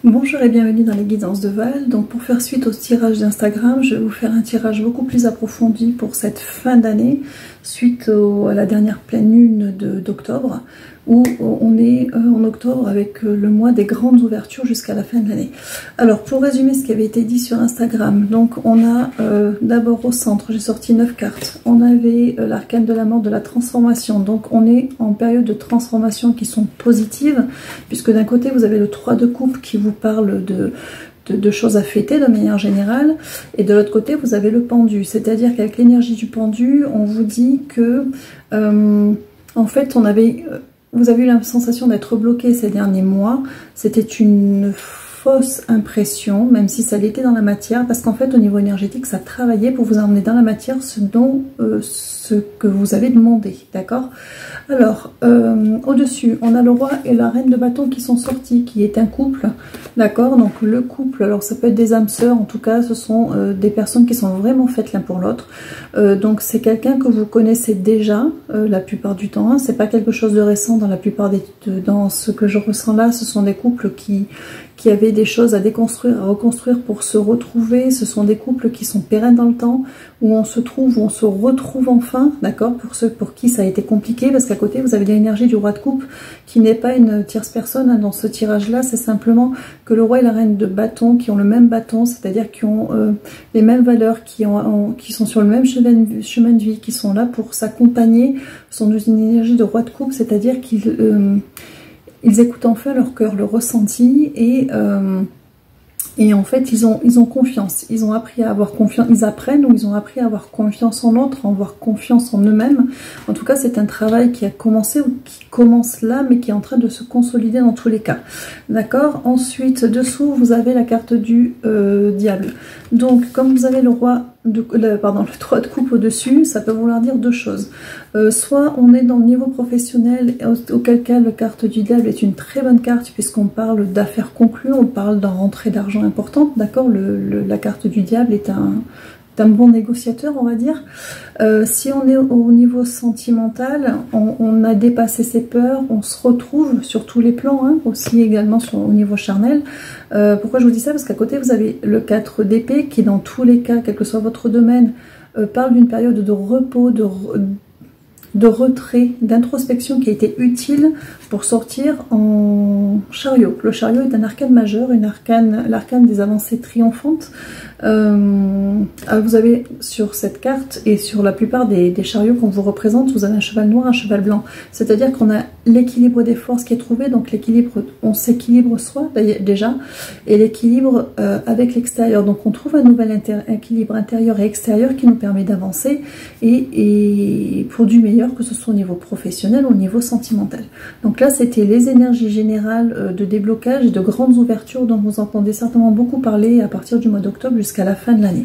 Bonjour et bienvenue dans les guidances de Val. Donc pour faire suite au tirage d'Instagram, je vais vous faire un tirage beaucoup plus approfondi pour cette fin d'année, suite à la dernière pleine lune d'octobre, où on est en octobre avec le mois des grandes ouvertures jusqu'à la fin de l'année. Alors pour résumer ce qui avait été dit sur Instagram, donc on a d'abord au centre, j'ai sorti 9 cartes. On avait l'arcane de la mort, de la transformation, donc on est en période de transformation qui sont positives, puisque d'un côté vous avez le 3 de coupe qui vous parle de choses à fêter de manière générale, et de l'autre côté vous avez le pendu, c'est-à-dire qu'avec l'énergie du pendu on vous dit que en fait vous avez eu la sensation d'être bloqué ces derniers mois. C'était une fausse impression, même si ça l'était dans la matière, parce qu'en fait au niveau énergétique ça travaillait pour vous emmener dans la matière ce que vous avez demandé, d'accord? Alors au-dessus on a le roi et la reine de bâton qui sont sortis, qui est un couple, d'accord? Donc le couple, alors ça peut être des âmes sœurs, en tout cas ce sont des personnes qui sont vraiment faites l'un pour l'autre, donc c'est quelqu'un que vous connaissez déjà la plupart du temps, hein. C'est pas quelque chose de récent dans la plupart dans ce que je ressens là. Ce sont des couples qui avaient des choses à déconstruire, à reconstruire pour se retrouver. Ce sont des couples qui sont pérennes dans le temps, où on se trouve, où on se retrouve enfin, d'accord? Pour ceux pour qui ça a été compliqué, parce qu'à côté vous avez l'énergie du roi de coupe, qui n'est pas une tierce personne, hein, dans ce tirage là. C'est simplement que le roi et la reine de bâton qui ont le même bâton, c'est-à-dire qui ont les mêmes valeurs, qui sont sur le même chemin de vie, qui sont là pour s'accompagner, sont dans une énergie de roi de coupe, c'est-à-dire qu'ils écoutent enfin leur cœur, le ressenti, et en fait ils ont confiance, ils ont appris à avoir confiance, ils apprennent, ou ils ont appris à avoir confiance en l'autre, à avoir confiance en eux-mêmes. En tout cas c'est un travail qui a commencé, ou qui commence là, mais qui est en train de se consolider dans tous les cas, d'accord? Ensuite dessous vous avez la carte du diable. Donc comme vous avez le roi le 3 de coupe au-dessus, ça peut vouloir dire deux choses. Soit on est dans le niveau professionnel, auquel cas la carte du diable est une très bonne carte, puisqu'on parle d'affaires conclues, on parle d'un rentrée d'argent importante, d'accord? La carte du diable est un bon négociateur, on va dire. Si on est au niveau sentimental, on a dépassé ses peurs, on se retrouve sur tous les plans, hein, aussi également au niveau charnel. Pourquoi je vous dis ça? Parce qu'à côté vous avez le 4 d'épée qui, dans tous les cas, quel que soit votre domaine, parle d'une période de repos, de retrait, d'introspection qui a été utile pour sortir en chariot. Le chariot est un arcane majeur, l'arcane des avancées triomphantes. Vous avez sur cette carte, et sur la plupart des chariots qu'on vous représente, vous avez un cheval noir, un cheval blanc. C'est-à-dire qu'on a l'équilibre des forces qui est trouvé, donc l'équilibre, on s'équilibre soi déjà, et l'équilibre avec l'extérieur. Donc on trouve un nouvel équilibre intérieur et extérieur qui nous permet d'avancer, et pour du meilleur, que ce soit au niveau professionnel ou au niveau sentimental. Donc là c'était les énergies générales de déblocage et de grandes ouvertures dont vous entendez certainement beaucoup parler à partir du mois d'octobre jusqu'à la fin de l'année.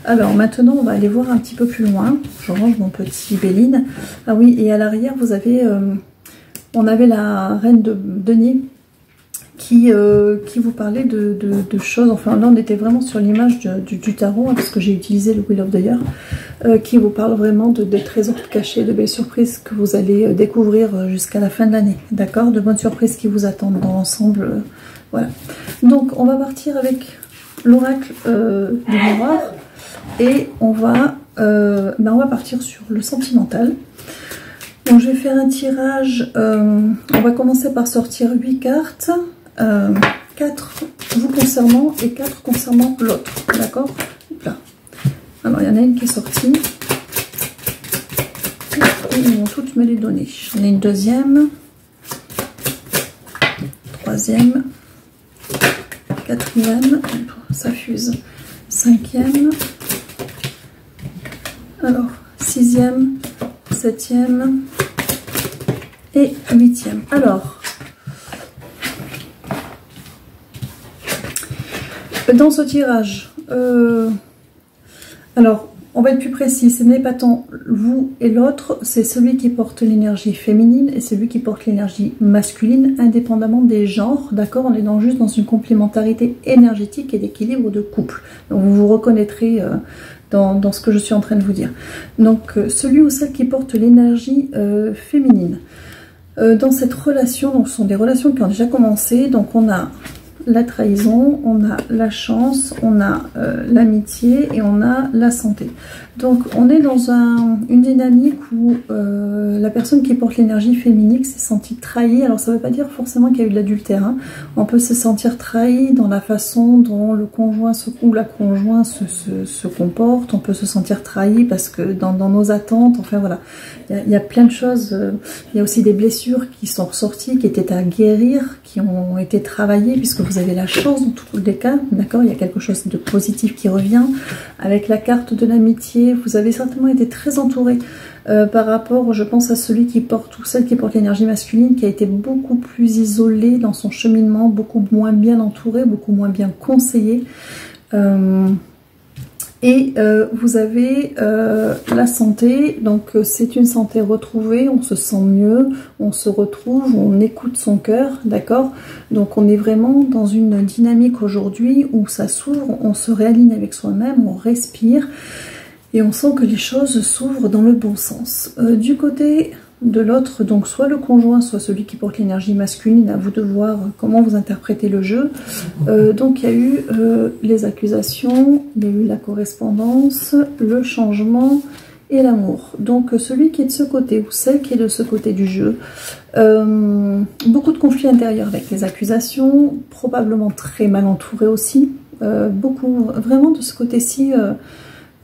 Alors maintenant on va aller voir un petit peu plus loin. Je range mon petit Béline. Ah oui, et à l'arrière vous avez on avait la reine de denier qui vous parlait de choses, enfin là on était vraiment sur l'image du tarot, hein, parce que j'ai utilisé le Wheel of the Year, qui vous parle vraiment de trésors cachés, de belles surprises que vous allez découvrir jusqu'à la fin de l'année, d'accord? De bonnes surprises qui vous attendent dans l'ensemble, voilà. Donc on va partir avec l'oracle du miroir, et on va partir sur le sentimental. Donc je vais faire un tirage, on va commencer par sortir 8 cartes, 4 vous concernant et 4 concernant l'autre, d'accord? Là. Alors il y en a une qui est sortie, et ils vont toutes me les donner. J'en ai une deuxième, troisième, quatrième, ça fuse, cinquième, alors sixième, septième et huitième. Alors dans ce tirage, alors on va être plus précis, ce n'est pas tant vous et l'autre, c'est celui qui porte l'énergie féminine et celui qui porte l'énergie masculine, indépendamment des genres, d'accord? On est juste dans une complémentarité énergétique et d'équilibre de couple. Donc vous vous reconnaîtrez dans ce que je suis en train de vous dire. Donc celui ou celle qui porte l'énergie féminine. Dans cette relation, donc ce sont des relations qui ont déjà commencé, donc on a la trahison, on a la chance, on a l'amitié et on a la santé. Donc on est dans une dynamique où la personne qui porte l'énergie féminine s'est sentie trahie. Alors ça ne veut pas dire forcément qu'il y a eu de l'adultère, hein. On peut se sentir trahi dans la façon dont le conjoint ou la conjointe se comporte. On peut se sentir trahi parce que dans nos attentes, enfin voilà, il y a plein de choses. Il y a aussi des blessures qui sont ressorties, qui étaient à guérir, qui ont été travaillées, puisque vous avez la chance dans tous les cas, d'accord. Il y a quelque chose de positif qui revient. Avec la carte de l'amitié, vous avez certainement été très entouré par rapport, je pense, à celui qui porte ou celle qui porte l'énergie masculine, qui a été beaucoup plus isolé dans son cheminement, beaucoup moins bien entouré, beaucoup moins bien conseillé. Vous avez la santé, donc c'est une santé retrouvée, on se sent mieux, on se retrouve, on écoute son cœur, d'accord. Donc on est vraiment dans une dynamique aujourd'hui où ça s'ouvre, on se réaligne avec soi-même, on respire et on sent que les choses s'ouvrent dans le bon sens. Du côté de l'autre, donc soit le conjoint, soit celui qui porte l'énergie masculine, à vous de voir comment vous interprétez le jeu. Donc il y a eu les accusations, il y a eu la correspondance, le changement et l'amour. Donc celui qui est de ce côté ou celle qui est de ce côté du jeu, beaucoup de conflits intérieurs avec les accusations, probablement très mal entouré aussi, beaucoup vraiment de ce côté-ci.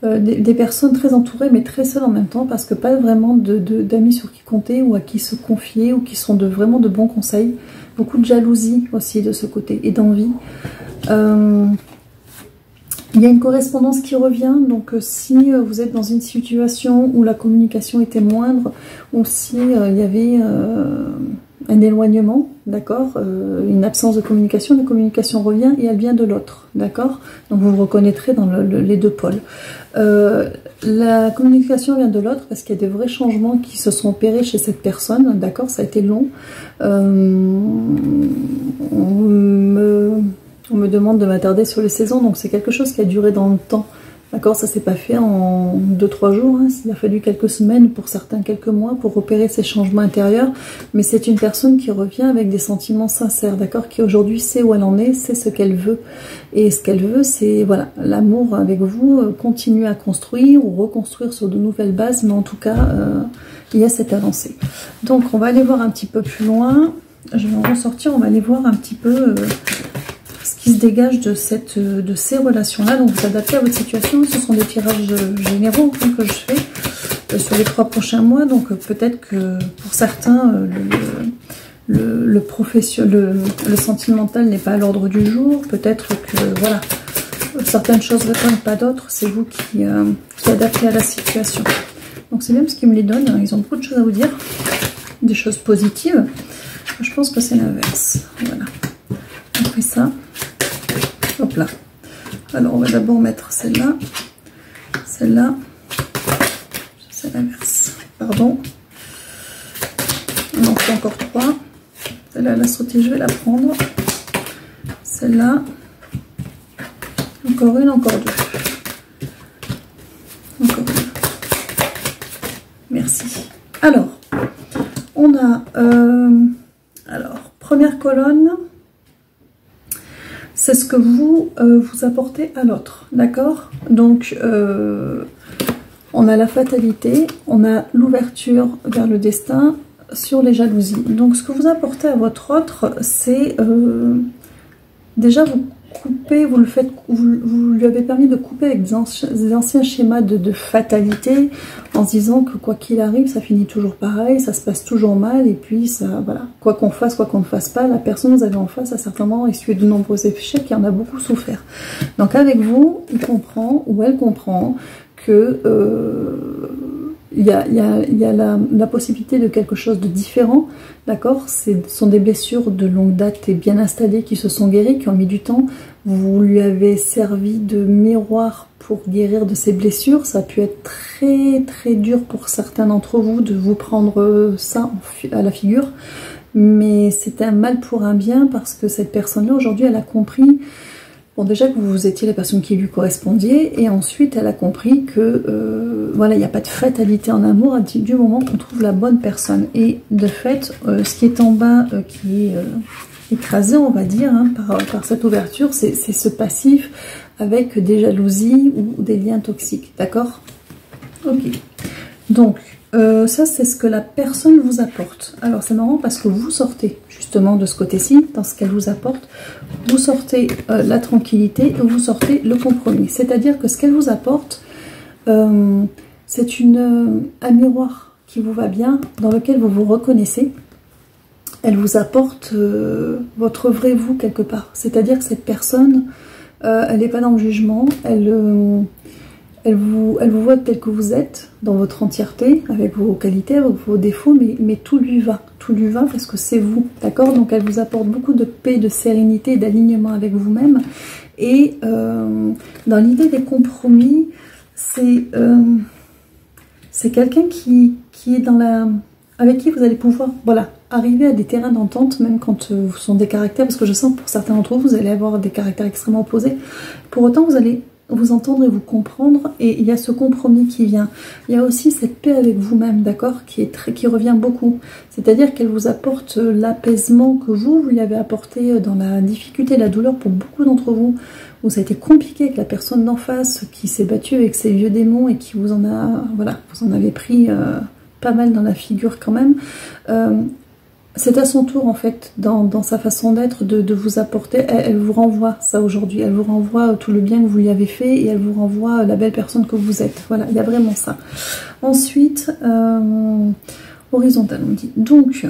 Des personnes très entourées mais très seules en même temps, parce que pas vraiment d'amis sur qui compter ou à qui se confier ou qui sont vraiment de bons conseils. Beaucoup de jalousie aussi de ce côté et d'envie. Il y a une correspondance qui revient, donc si vous êtes dans une situation où la communication était moindre ou si il y avait un éloignement, d'accord, une absence de communication, la communication revient et elle vient de l'autre, d'accord. Donc vous vous reconnaîtrez dans les deux pôles. La communication vient de l'autre parce qu'il y a des vrais changements qui se sont opérés chez cette personne, d'accord, ça a été long. On me demande de m'attarder sur les saisons, donc c'est quelque chose qui a duré dans le temps. D'accord, ça s'est pas fait en 2-3 jours, hein. Il a fallu quelques semaines, pour certains quelques mois, pour opérer ces changements intérieurs. Mais c'est une personne qui revient avec des sentiments sincères, d'accord, qui aujourd'hui sait où elle en est, sait ce qu'elle veut. Et ce qu'elle veut, c'est voilà, l'amour avec vous, continuer à construire ou reconstruire sur de nouvelles bases, mais en tout cas, il y a cette avancée. Donc on va aller voir un petit peu plus loin. Je vais en ressortir, on va aller voir un petit peu qui se dégage de ces relations-là. Donc vous adaptez à votre situation. Ce sont des tirages généraux que je fais sur les 3 prochains mois. Donc peut-être que pour certains, le sentimental n'est pas à l'ordre du jour. Peut-être que voilà, certaines choses ne répondent pas d'autres. C'est vous qui adaptez à la situation. Donc c'est bien parce qu'ils me les donnent. Ils ont beaucoup de choses à vous dire, des choses positives. Je pense que c'est l'inverse. Voilà. On fait ça. Hop là. Alors on va d'abord mettre celle-là. Celle-là. C'est l'inverse. Pardon. On en fait encore 3. Celle-là, la sautée, je vais la prendre. Celle-là. Encore une, encore 2. Encore une. Merci. Alors, on a... première colonne, c'est ce que vous apportez à l'autre, d'accord. Donc, on a la fatalité, on a l'ouverture vers le destin sur les jalousies. Donc, ce que vous apportez à votre autre, c'est déjà vous coupez, vous lui avez permis de couper avec des anciens schémas de fatalité, en se disant que quoi qu'il arrive, ça finit toujours pareil, ça se passe toujours mal, et puis ça, voilà, quoi qu'on fasse, quoi qu'on ne fasse pas, la personne que vous avez en face a certainement essuyé de nombreux échecs et en a beaucoup souffert. Donc avec vous, il comprend, ou elle comprend, que il y a la possibilité de quelque chose de différent, d'accord. Ce sont des blessures de longue date et bien installées qui se sont guéries, qui ont mis du temps. Vous lui avez servi de miroir pour guérir de ces blessures. Ça a pu être très très dur pour certains d'entre vous de vous prendre ça à la figure, mais c'est un mal pour un bien, parce que cette personne-là aujourd'hui, elle a compris. Bon, déjà que vous étiez la personne qui lui correspondiez, et ensuite elle a compris que voilà, il n'y a pas de fatalité en amour du moment qu'on trouve la bonne personne. Et de fait, ce qui est en bas, qui est écrasé, on va dire, hein, par cette ouverture, c'est ce passif avec des jalousies ou des liens toxiques, d'accord? Ok, donc ça c'est ce que la personne vous apporte. Alors c'est marrant parce que vous sortez justement de ce côté-ci, dans ce qu'elle vous apporte, vous sortez la tranquillité et vous sortez le compromis. C'est-à-dire que ce qu'elle vous apporte, c'est un miroir qui vous va bien, dans lequel vous vous reconnaissez. Elle vous apporte votre vrai vous quelque part. C'est-à-dire que cette personne, elle n'est pas dans le jugement, elle vous voit tel que vous êtes, dans votre entièreté, avec vos qualités, avec vos défauts, mais tout lui va parce que c'est vous, d'accord? Donc elle vous apporte beaucoup de paix, de sérénité, d'alignement avec vous-même. Et dans l'idée des compromis, c'est quelqu'un qui est avec qui vous allez pouvoir, voilà, arriver à des terrains d'entente, même quand vous sont des caractères, parce que je sens que pour certains d'entre vous, vous allez avoir des caractères extrêmement opposés. Pour autant, vous allez vous entendre et vous comprendre, et il y a ce compromis qui vient. Il y a aussi cette paix avec vous-même, d'accord, qui revient beaucoup. C'est-à-dire qu'elle vous apporte l'apaisement que vous lui avez apporté dans la difficulté et la douleur pour beaucoup d'entre vous, où ça a été compliqué avec la personne d'en face, qui s'est battue avec ses vieux démons et qui vous en a, voilà, vous en avez pris pas mal dans la figure quand même. C'est à son tour en fait, dans sa façon d'être, de vous apporter, elle vous renvoie ça aujourd'hui, elle vous renvoie tout le bien que vous lui avez fait et elle vous renvoie la belle personne que vous êtes. Voilà, il y a vraiment ça. Ensuite, horizontal, on dit. Donc,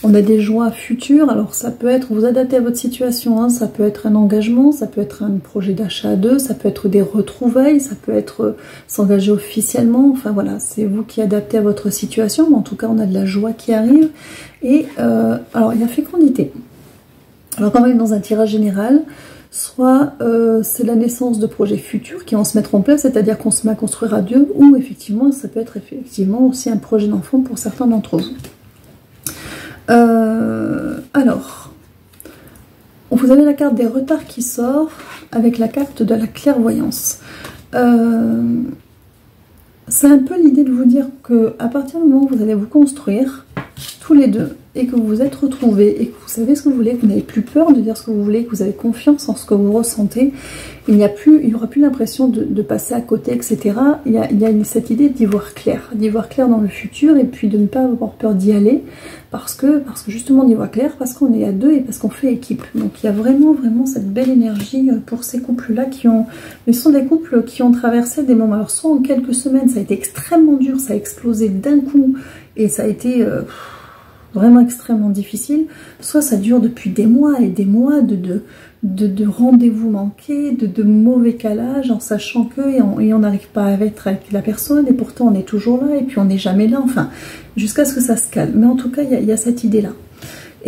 on a des joies futures, alors ça peut être vous adapter à votre situation, hein, ça peut être un engagement, ça peut être un projet d'achat à deux, ça peut être des retrouvailles, ça peut être s'engager officiellement, enfin voilà, c'est vous qui adaptez à votre situation, mais en tout cas on a de la joie qui arrive. Et alors il y a fécondité. Alors quand on est dans un tirage général, soit c'est la naissance de projets futurs qui vont se mettre en place, c'est-à-dire qu'on se met à construire à deux, ou effectivement ça peut être effectivement aussi un projet d'enfant pour certains d'entre vous. Alors, vous avez la carte des retards qui sort avec la carte de la clairvoyance. C'est un peu l'idée de vous dire que à partir du moment où vous allez vous construire tous les deux et que vous vous êtes retrouvés et que vous savez ce que vous voulez, que vous n'avez plus peur de dire ce que vous voulez, que vous avez confiance en ce que vous ressentez, il n'y aura plus l'impression de passer à côté, etc. Il y a cette idée d'y voir clair dans le futur, et puis de ne pas avoir peur d'y aller, parce que justement on y voit clair, parce qu'on est à deux et parce qu'on fait équipe. Donc il y a vraiment cette belle énergie pour ces couples-là mais ce sont des couples qui ont traversé des moments. Alors soit en quelques semaines, ça a été extrêmement dur, ça a explosé d'un coup, et ça a été vraiment extrêmement difficile, soit ça dure depuis des mois et des mois de rendez-vous manqués, de mauvais calage, en sachant que et on n'arrive pas à être avec la personne, et pourtant on est toujours là, et puis on n'est jamais là, enfin, jusqu'à ce que ça se calme. Mais en tout cas, il y a cette idée-là.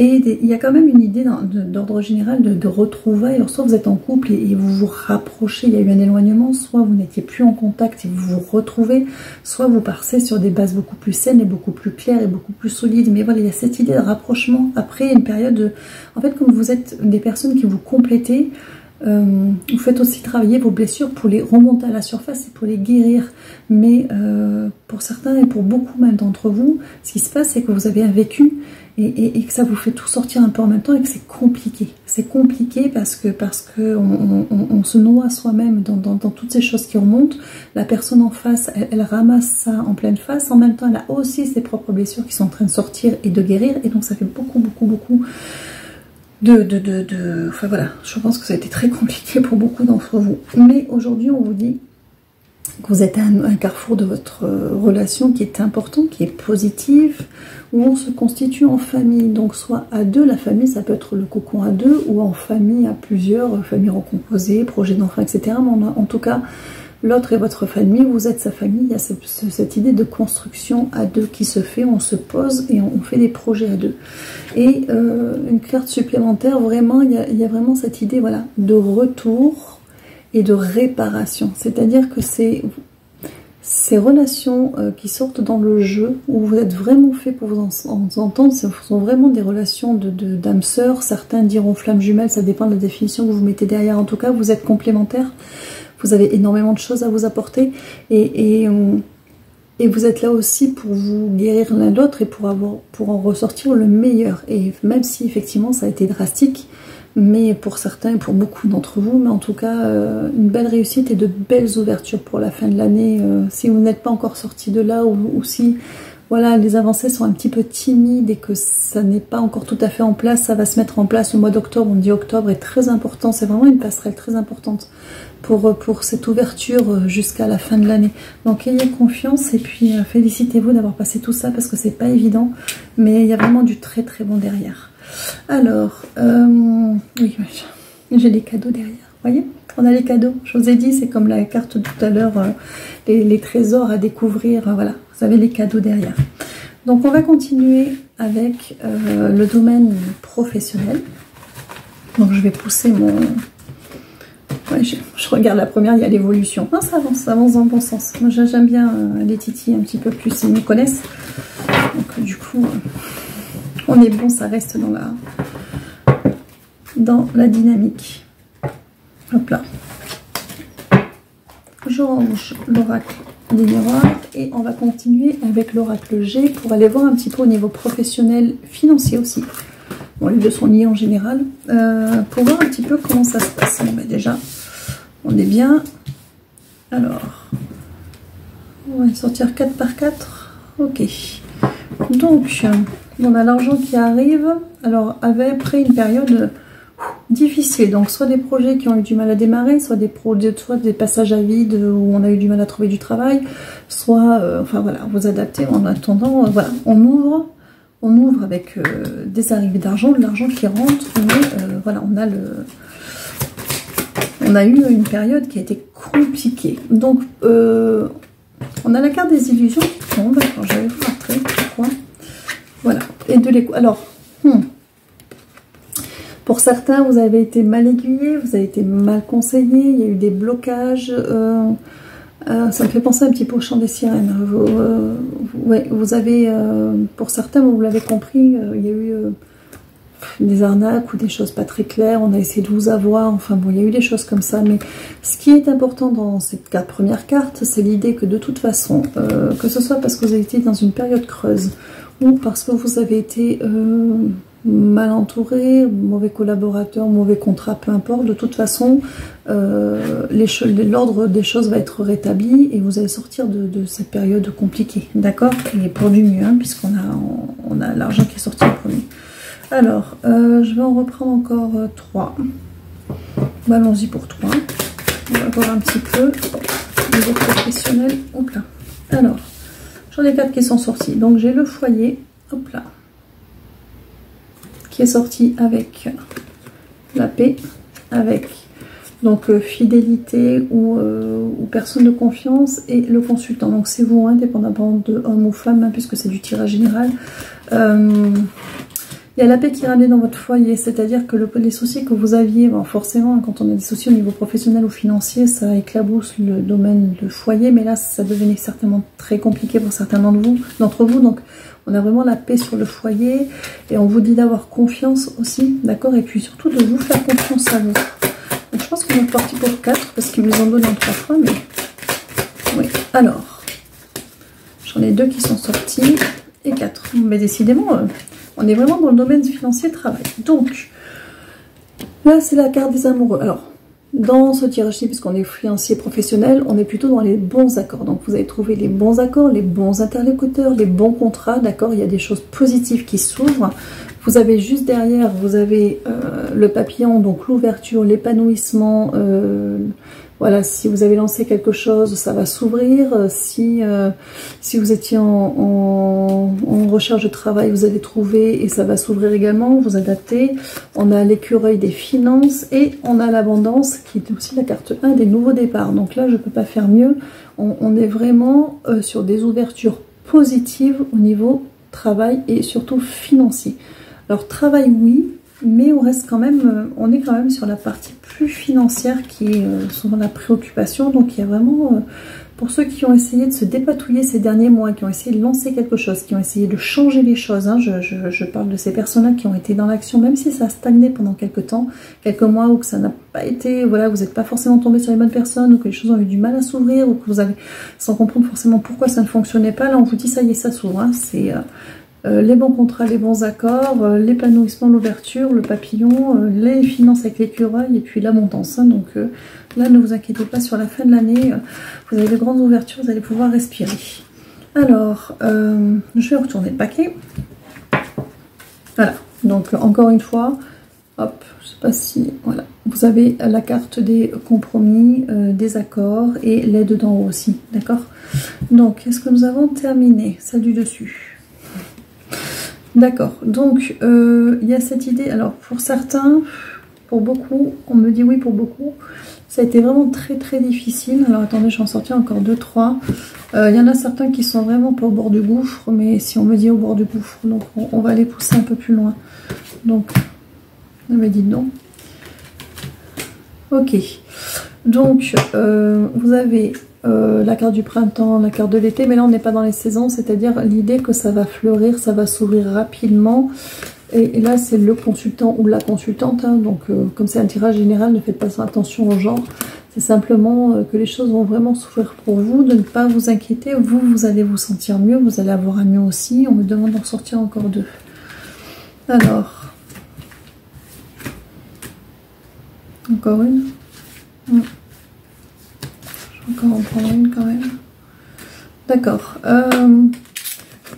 Et il y a quand même une idée d'ordre général de retrouvailles. Alors soit vous êtes en couple et vous vous rapprochez, il y a eu un éloignement, soit vous n'étiez plus en contact et vous vous retrouvez, soit vous partez sur des bases beaucoup plus saines et beaucoup plus claires et beaucoup plus solides. Mais voilà, il y a cette idée de rapprochement après une période en fait, comme vous êtes des personnes qui vous complétez, vous faites aussi travailler vos blessures pour les remonter à la surface et pour les guérir. Mais pour certains et pour beaucoup même d'entre vous, ce qui se passe, c'est que vous avez un vécu et que ça vous fait tout sortir un peu en même temps, et que c'est compliqué. C'est compliqué parce que on se noie soi-même dans toutes ces choses qui remontent. La personne en face, elle ramasse ça en pleine face. En même temps, elle a aussi ses propres blessures qui sont en train de sortir et de guérir. Et donc ça fait beaucoup enfin voilà, je pense que ça a été très compliqué pour beaucoup d'entre vous. Mais aujourd'hui, on vous dit que vous êtes à un carrefour de votre relation qui est important, qui est positive, où on se constitue en famille. Donc soit à deux, la famille, ça peut être le cocon à deux, ou en famille à plusieurs, famille recomposée, projet d'enfants, etc. Mais en tout cas, l'autre est votre famille, vous êtes sa famille. Il y a cette idée de construction à deux qui se fait, on se pose et on fait des projets à deux. Et une carte supplémentaire, vraiment, il y a vraiment cette idée, voilà, de retour et de réparation. C'est-à-dire que ces relations qui sortent dans le jeu, où vous êtes vraiment fait pour vous entendre, ce sont vraiment des relations d'âme sœur. Certains diront flamme jumelle, ça dépend de la définition que vous mettez derrière. En tout cas, vous êtes complémentaires. Vous avez énormément de choses à vous apporter, et Et vous êtes là aussi pour vous guérir l'un l'autre et pour en ressortir le meilleur. Et même si effectivement ça a été drastique, mais pour certains et pour beaucoup d'entre vous, mais en tout cas une belle réussite et de belles ouvertures pour la fin de l'année. Si vous n'êtes pas encore sorti de là, ou si voilà, les avancées sont un petit peu timides et que ça n'est pas encore tout à fait en place, ça va se mettre en place au mois d'octobre. On dit octobre est très important, c'est vraiment une passerelle très importante pour cette ouverture jusqu'à la fin de l'année. Donc ayez confiance et puis félicitez-vous d'avoir passé tout ça parce que c'est pas évident, mais il y a vraiment du très très bon derrière. Alors, oui, j'ai des cadeaux derrière, voyez, on a les cadeaux, je vous ai dit, c'est comme la carte tout à l'heure, les trésors à découvrir, voilà, vous avez les cadeaux derrière. Donc on va continuer avec le domaine professionnel. Donc je vais pousser mon... Ouais, je regarde la première, il y a l'évolution. Ah, ça avance dans le bon sens. Moi j'aime bien les titis un petit peu plus, ils me connaissent. Donc du coup, on est bon, ça reste dans la dynamique. Hop là. Je range l'oracle des miroirs et on va continuer avec l'oracle G pour aller voir un petit peu au niveau professionnel, financier aussi. Bon, les deux sont liés en général. Pour voir un petit peu comment ça se passe. Bon, ben déjà, on est bien. Alors, on va sortir 4 par 4. Ok. Donc, on a l'argent qui arrive. Alors, après une période difficile. Donc, soit des projets qui ont eu du mal à démarrer, soit des passages à vide où on a eu du mal à trouver du travail, soit, enfin voilà, vous adaptez. En attendant, voilà, on ouvre avec des arrivées d'argent, de l'argent qui rentre, mais voilà, on a eu une période qui a été compliquée. Donc, on a la carte des illusions qui tombe. Alors, je vais vous montrer pourquoi. Voilà, et de l'écho. Alors, pour certains, vous avez été mal aiguillé, vous avez été mal conseillé, il y a eu des blocages. Ça me fait penser un petit peu au chant des sirènes. Vous avez, pour certains, vous l'avez compris, il y a eu des arnaques ou des choses pas très claires. On a essayé de vous avoir, enfin bon, il y a eu des choses comme ça. Mais ce qui est important dans cette première carte, c'est l'idée que de toute façon, que ce soit parce que vous avez été dans une période creuse ou parce que vous avez été mal entouré, mauvais collaborateur, mauvais contrat, peu importe, de toute façon, l'ordre des choses va être rétabli et vous allez sortir de cette période compliquée, d'accord? Et pour du mieux, hein, puisqu'on a l'argent qui est sorti en premier. Alors, je vais en reprendre encore 3. Allons-y pour 3. On va voir un petit peu niveau professionnel. Hop là. Alors, j'en ai 4 qui sont sortis. Donc, j'ai le foyer, hop là, qui est sorti avec la paix, avec donc fidélité ou personne de confiance et le consultant. Donc c'est vous, indépendamment de homme ou femme, hein, puisque c'est du tirage général. Il y a la paix qui est ramenée dans votre foyer, c'est-à-dire que les soucis que vous aviez, bon, forcément, quand on a des soucis au niveau professionnel ou financier, ça éclabousse le domaine de foyer, mais là, ça devenait certainement très compliqué pour certains d'entre vous. Donc, on a vraiment la paix sur le foyer et on vous dit d'avoir confiance aussi, d'accord? Et puis surtout de vous faire confiance à vous. Donc, je pense qu'on est parti pour 4 parce qu'ils nous en donnent en 3 fois, mais oui. Alors, j'en ai 2 qui sont sortis et 4. Mais décidément, on est vraiment dans le domaine du financier travail. Donc, là, c'est la carte des amoureux. Alors, dans ce tirage-ci, puisqu'on est financier professionnel, on est plutôt dans les bons accords. Donc, vous allez trouver les bons accords, les bons interlocuteurs, les bons contrats, d'accord? Il y a des choses positives qui s'ouvrent. Vous avez juste derrière, vous avez le papillon, donc l'ouverture, l'épanouissement. Voilà, si vous avez lancé quelque chose, ça va s'ouvrir. Si vous étiez en recherche de travail, vous allez trouver et ça va s'ouvrir également, vous adaptez. On a l'écureuil des finances et on a l'abondance qui est aussi la carte 1 des nouveaux départs. Donc là, je ne peux pas faire mieux. On est vraiment sur des ouvertures positives au niveau travail et surtout financier. Alors travail, oui. mais on reste quand même, on est quand même sur la partie plus financière qui est souvent la préoccupation. Donc il y a vraiment, pour ceux qui ont essayé de se dépatouiller ces derniers mois, qui ont essayé de lancer quelque chose, qui ont essayé de changer les choses, hein, je parle de ces personnes-là qui ont été dans l'action, même si ça a stagné pendant quelques temps, quelques mois, ou que ça n'a pas été, voilà, vous n'êtes pas forcément tombé sur les bonnes personnes, ou que les choses ont eu du mal à s'ouvrir, ou que vous avez, sans comprendre forcément pourquoi ça ne fonctionnait pas, là on vous dit ça y est, ça s'ouvre, hein, c'est... les bons contrats, les bons accords, l'épanouissement, l'ouverture, le papillon, les finances avec l'écureuil et puis l'abondance. Hein. Donc là, ne vous inquiétez pas, sur la fin de l'année, vous avez de grandes ouvertures, vous allez pouvoir respirer. Alors, je vais retourner le paquet. Voilà, donc encore une fois, hop, je sais pas si, voilà, vous avez la carte des compromis, des accords et l'aide d'en haut aussi, d'accord? Donc, est-ce que nous avons terminé? Celle du dessus. D'accord, donc il y a cette idée, alors pour certains, pour beaucoup, on me dit oui pour beaucoup, ça a été vraiment très très difficile. Alors attendez, je vais en sortir encore 2-3. Il y en a certains qui sont vraiment pas au bord du gouffre, mais si on me dit au bord du gouffre, donc on va les pousser un peu plus loin. Donc, on m'a dit non. Ok, donc vous avez... la carte du printemps, la carte de l'été, mais là on n'est pas dans les saisons, c'est-à-dire l'idée que ça va fleurir, ça va s'ouvrir rapidement, et là c'est le consultant ou la consultante, hein, donc comme c'est un tirage général, ne faites pas attention au genre, c'est simplement que les choses vont vraiment s'ouvrir pour vous, de ne pas vous inquiéter, vous allez vous sentir mieux, vous allez avoir un mieux aussi. On me demande d'en sortir encore 2. Alors, encore une. Encore en prendre une quand même. D'accord.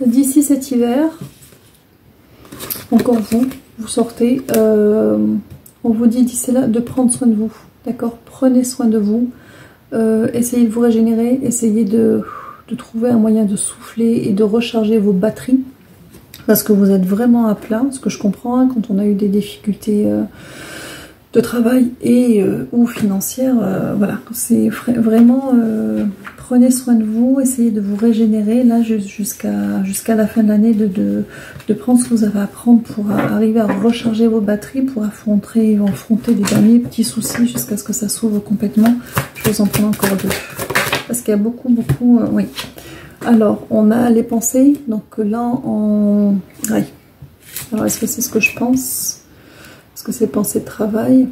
D'ici cet hiver, encore vous sortez. On vous dit d'ici là de prendre soin de vous. D'accord. Prenez soin de vous. Essayez de vous régénérer. Essayez de trouver un moyen de souffler et de recharger vos batteries. Parce que vous êtes vraiment à plat. Ce que je comprends, hein, quand on a eu des difficultés... de travail et ou financière, voilà, c'est vraiment prenez soin de vous, essayez de vous régénérer là jusqu'à la fin de l'année, de prendre ce que vous avez à prendre pour arriver à recharger vos batteries, pour affronter les derniers petits soucis jusqu'à ce que ça s'ouvre complètement. Je vous en prends encore 2 parce qu'il y a beaucoup oui. Alors on a les pensées, donc là ouais. Alors est-ce que c'est ce que je pense? Que c'est pensée de travail.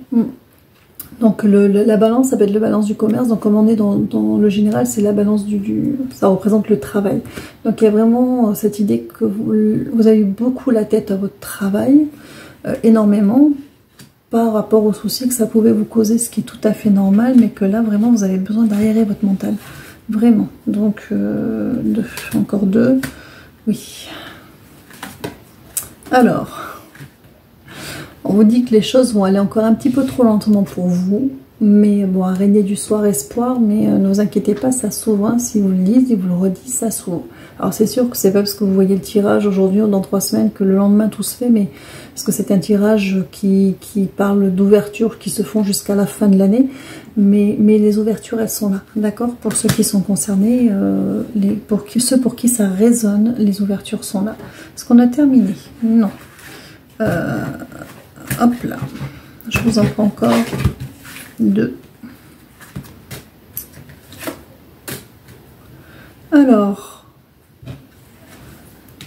Donc la balance, ça va être la balance du commerce. Donc comme on est dans le général, c'est la balance ça représente le travail. Donc il y a vraiment cette idée que vous avez eu beaucoup la tête à votre travail, énormément, par rapport aux soucis que ça pouvait vous causer, ce qui est tout à fait normal, mais que là vraiment vous avez besoin d'aérer votre mental. Vraiment. Donc encore 2. Oui. Alors... on vous dit que les choses vont aller encore un petit peu trop lentement pour vous. Mais bon, araignée du soir, espoir. Mais ne vous inquiétez pas, ça s'ouvre. Hein. Si vous le lisez, vous le redites, ça s'ouvre. Alors c'est sûr que c'est pas parce que vous voyez le tirage aujourd'hui ou dans 3 semaines que le lendemain tout se fait. Mais parce que c'est un tirage qui parle d'ouverture qui se font jusqu'à la fin de l'année. Mais les ouvertures, elles sont là. D'accord? Pour ceux qui sont concernés, ceux pour qui ça résonne, les ouvertures sont là. Est-ce qu'on a terminé? Non. Hop là, je vous en prends encore 2. Alors,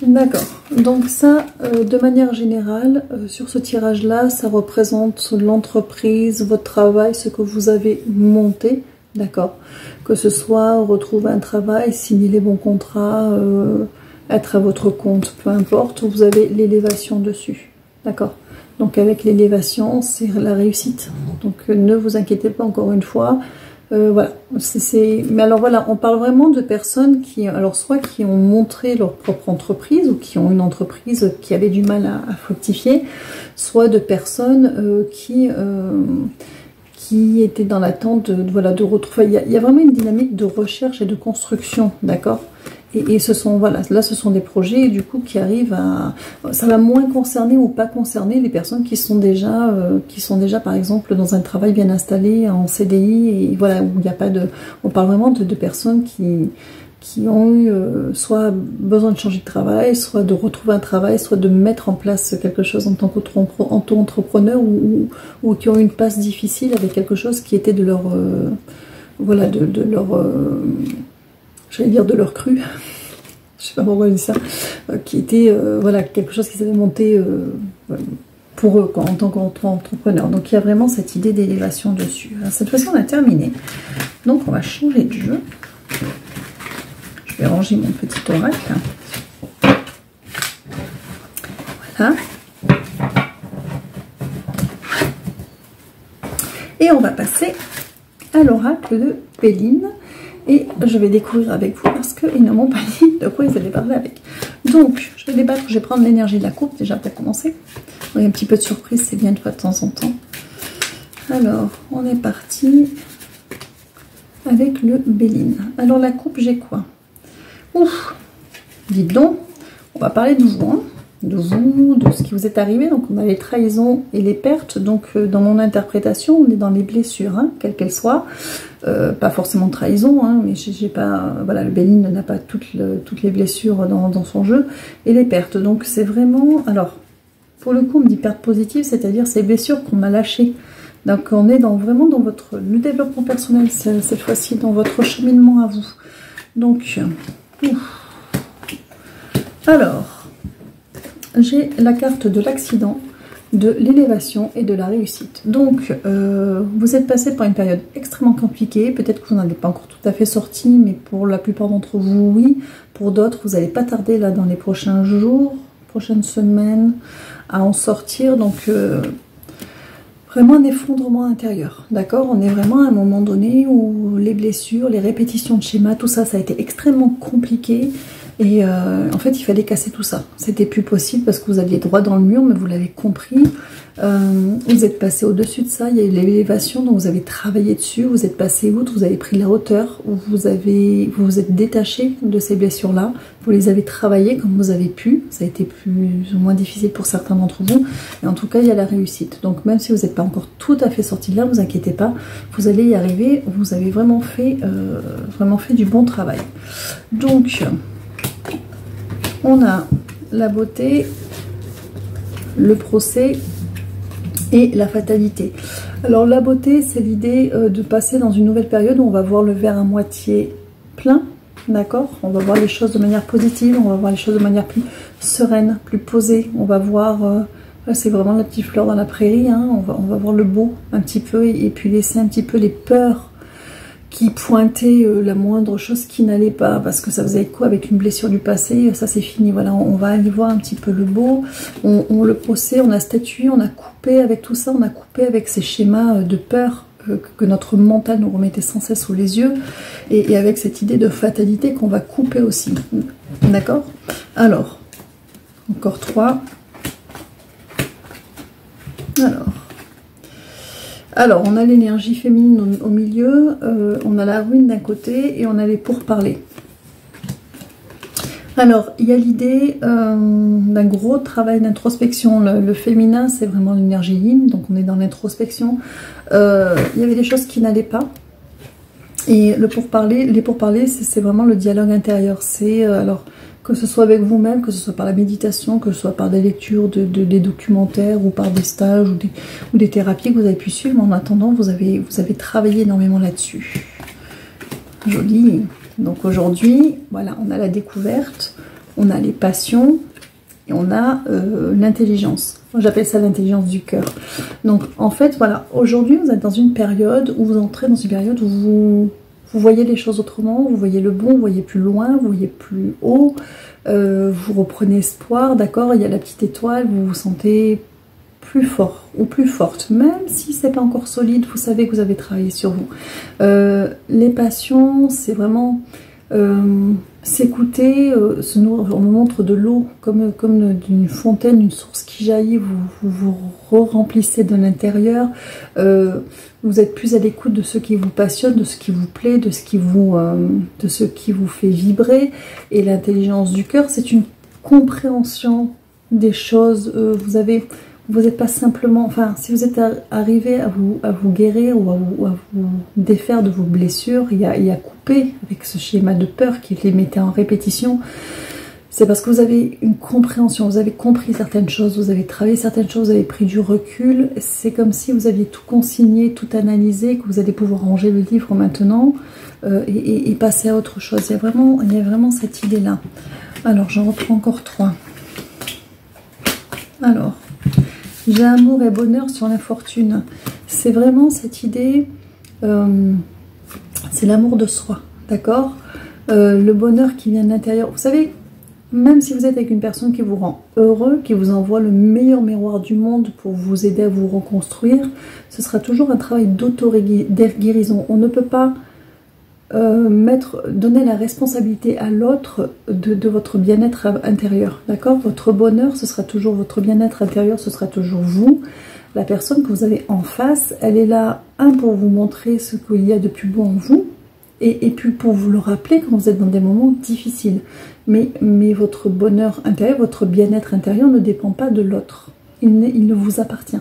d'accord. Donc ça, de manière générale, sur ce tirage-là, ça représente l'entreprise, votre travail, ce que vous avez monté, d'accord. Que ce soit retrouver un travail, signer les bons contrats, être à votre compte, peu importe, vous avez l'élévation dessus, d'accord. Donc avec l'élévation, c'est la réussite. Donc ne vous inquiétez pas encore une fois. Voilà. Mais alors voilà, on parle vraiment de personnes qui, alors soit qui ont montré leur propre entreprise ou qui ont une entreprise qui avait du mal à fructifier, soit de personnes qui étaient dans l'attente de retrouver. Il y a vraiment une dynamique de recherche et de construction, d'accord. Et ce sont, voilà, là ce sont des projets du coup qui arrivent à... Ça va moins concerner ou pas concerner les personnes qui sont déjà par exemple dans un travail bien installé en CDI et voilà, où il n'y a pas de... On parle vraiment de personnes qui ont eu soit besoin de changer de travail, soit de retrouver un travail, soit de mettre en place quelque chose en tant qu'auto-entrepreneur, ou qui ont eu une passe difficile avec quelque chose qui était de leur voilà, de leur j'allais dire de leur cru, je sais pas pourquoi je dis ça, qui était voilà, quelque chose qui s'avait monté pour eux en tant qu'entrepreneur. Donc il y a vraiment cette idée d'élévation dessus. Alors, cette fois-ci on a terminé, donc on va changer de jeu. Je vais ranger mon petit oracle. Voilà. Et on va passer à l'oracle de Béline. Et je vais découvrir avec vous parce qu'ils ne m'ont pas dit de quoi ils allaient parler avec. Donc, je vais débattre, je vais prendre l'énergie de la coupe déjà pour commencer. Oui, un petit peu de surprise, c'est bien de fois de temps en temps. Alors, on est parti avec le Béline. Alors, la coupe, j'ai quoi? Ouf, dites donc, on va parler de vous, hein, de vous, de ce qui vous est arrivé. Donc, on a les trahisons et les pertes. Donc, dans mon interprétation, on est dans les blessures, hein, quelles qu'elles soient. Pas forcément de trahison, hein, mais j'ai pas, voilà, le Béline n'a pas toutes les blessures dans son jeu, et les pertes. Donc c'est vraiment, alors pour le coup on me dit perte positive, c'est-à-dire ces blessures qu'on m'a lâchées. Donc on est vraiment dans le développement personnel cette fois-ci, dans votre cheminement à vous. Donc alors j'ai la carte de l'accident, de l'élévation et de la réussite. Donc, vous êtes passé par une période extrêmement compliquée. Peut-être que vous n'en êtes pas encore tout à fait sorti, mais pour la plupart d'entre vous, oui. Pour d'autres, vous n'allez pas tarder là dans les prochains jours, prochaines semaines, à en sortir. Donc, vraiment un effondrement intérieur. D'accord? On est vraiment à un moment donné où les blessures, les répétitions de schémas, tout ça, ça a été extrêmement compliqué. Et en fait, il fallait casser tout ça. C'était plus possible parce que vous aviez droit dans le mur, mais vous l'avez compris. Vous êtes passé au-dessus de ça. Il y a eu l'élévation, donc vous avez travaillé dessus. Vous êtes passé outre, vous avez pris la hauteur. Vous vous êtes détaché de ces blessures-là. Vous les avez travaillées comme vous avez pu. Ça a été plus ou moins difficile pour certains d'entre vous. Mais en tout cas, il y a la réussite. Donc même si vous n'êtes pas encore tout à fait sorti de là, ne vous inquiétez pas. Vous allez y arriver. Vous avez vraiment fait du bon travail. Donc... on a la beauté, le procès et la fatalité. Alors la beauté, c'est l'idée de passer dans une nouvelle période où on va voir le verre à moitié plein, d'accord? On va voir les choses de manière positive, on va voir les choses de manière plus sereine, plus posée. On va voir, c'est vraiment la petite fleur dans la prairie, hein. On va voir le beau un petit peu et puis laisser un petit peu les peurs qui pointait la moindre chose qui n'allait pas, parce que ça faisait écho avec une blessure du passé, ça c'est fini, voilà, on va aller voir un petit peu le beau, on le procès, on a statué, on a coupé avec tout ça, on a coupé avec ces schémas de peur que notre mental nous remettait sans cesse sous les yeux, et avec cette idée de fatalité qu'on va couper aussi, d'accord? Alors, encore 3, alors, on a l'énergie féminine au milieu, on a la ruine d'un côté et on a les pourparlers. Alors, il y a l'idée d'un gros travail d'introspection. Le féminin, c'est vraiment l'énergie yin, donc on est dans l'introspection. Il y avait des choses qui n'allaient pas. Et les pourparlers, c'est vraiment le dialogue intérieur. C'est alors que ce soit avec vous-même, que ce soit par la méditation, que ce soit par des lectures des documentaires ou par des stages ou des thérapies que vous avez pu suivre. Mais en attendant, vous avez travaillé énormément là-dessus. Joli. Donc aujourd'hui, voilà, on a la découverte, on a les passions et on a l'intelligence. Moi, j'appelle ça l'intelligence du cœur. Donc en fait, voilà, aujourd'hui, vous êtes dans une période où vous entrez dans une période où vous voyez les choses autrement, vous voyez le bon, vous voyez plus loin, vous voyez plus haut, vous reprenez espoir, d'accord, il y a la petite étoile, vous vous sentez plus fort ou plus forte, même si c'est pas encore solide, vous savez que vous avez travaillé sur vous. Les passions, c'est vraiment s'écouter, on me montre de l'eau comme d'une fontaine, une source qui jaillit, vous remplissez de l'intérieur, vous êtes plus à l'écoute de ce qui vous passionne, de ce qui vous plaît, de ce qui vous fait vibrer. Et l'intelligence du cœur, c'est une compréhension des choses. Vous avez vous n'êtes pas simplement, enfin, si vous êtes arrivé à vous guérir ou à vous défaire de vos blessures et à couper avec ce schéma de peur qui les mettait en répétition, c'est parce que vous avez une compréhension, vous avez compris certaines choses, vous avez travaillé certaines choses, vous avez pris du recul. C'est comme si vous aviez tout consigné, tout analysé, que vous allez pouvoir ranger le livre maintenant et passer à autre chose. Il y a vraiment cette idée-là. Alors, j'en reprends encore 3. Alors, j'ai amour et bonheur sur la fortune. C'est vraiment cette idée, c'est l'amour de soi, d'accord? Le bonheur qui vient de l'intérieur. Vous savez, même si vous êtes avec une personne qui vous rend heureux, qui vous envoie le meilleur miroir du monde pour vous aider à vous reconstruire, ce sera toujours un travail d'auto-guérison. On ne peut pas donner la responsabilité à l'autre de votre bien-être intérieur, d'accord? Votre bonheur, ce sera toujours votre bien-être intérieur, ce sera toujours vous. La personne que vous avez en face, elle est là, pour vous montrer ce qu'il y a de plus beau en vous, et puis pour vous le rappeler quand vous êtes dans des moments difficiles. Mais votre bonheur intérieur, votre bien-être intérieur ne dépend pas de l'autre. Il ne vous appartient.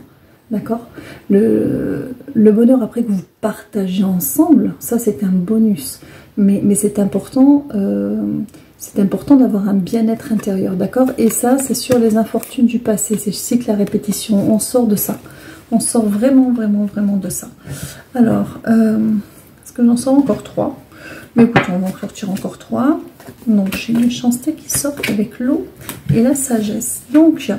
D'accord? Le bonheur après que vous partagez ensemble, ça c'est un bonus. Mais c'est important d'avoir un bien-être intérieur. D'accord? Et ça, c'est sur les infortunes du passé. C'est le cycle à répétition. On sort de ça. On sort vraiment de ça. Alors, est-ce que j'en sors encore 3? Mais écoutez, on va en sortir encore 3. Donc, j'ai une méchanceté qui sort avec l'eau et la sagesse. Donc, il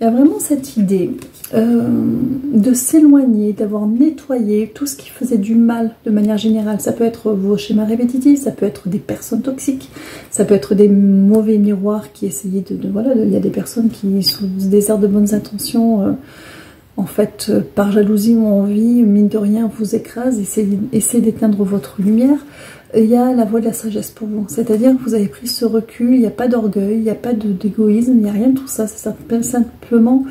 y a vraiment cette idée de s'éloigner, d'avoir nettoyé tout ce qui faisait du mal de manière générale. Ça peut être vos schémas répétitifs, ça peut être des personnes toxiques, ça peut être des mauvais miroirs qui essayaient voilà, il y a des personnes qui, sous des airs de bonnes intentions, en fait, par jalousie ou envie, mine de rien, vous écrasent, essayez d'éteindre votre lumière. Il y a la voie de la sagesse pour vous. C'est-à-dire que vous avez pris ce recul, il n'y a pas d'orgueil, il n'y a pas d'égoïsme, il n'y a rien de tout ça. C'est simplement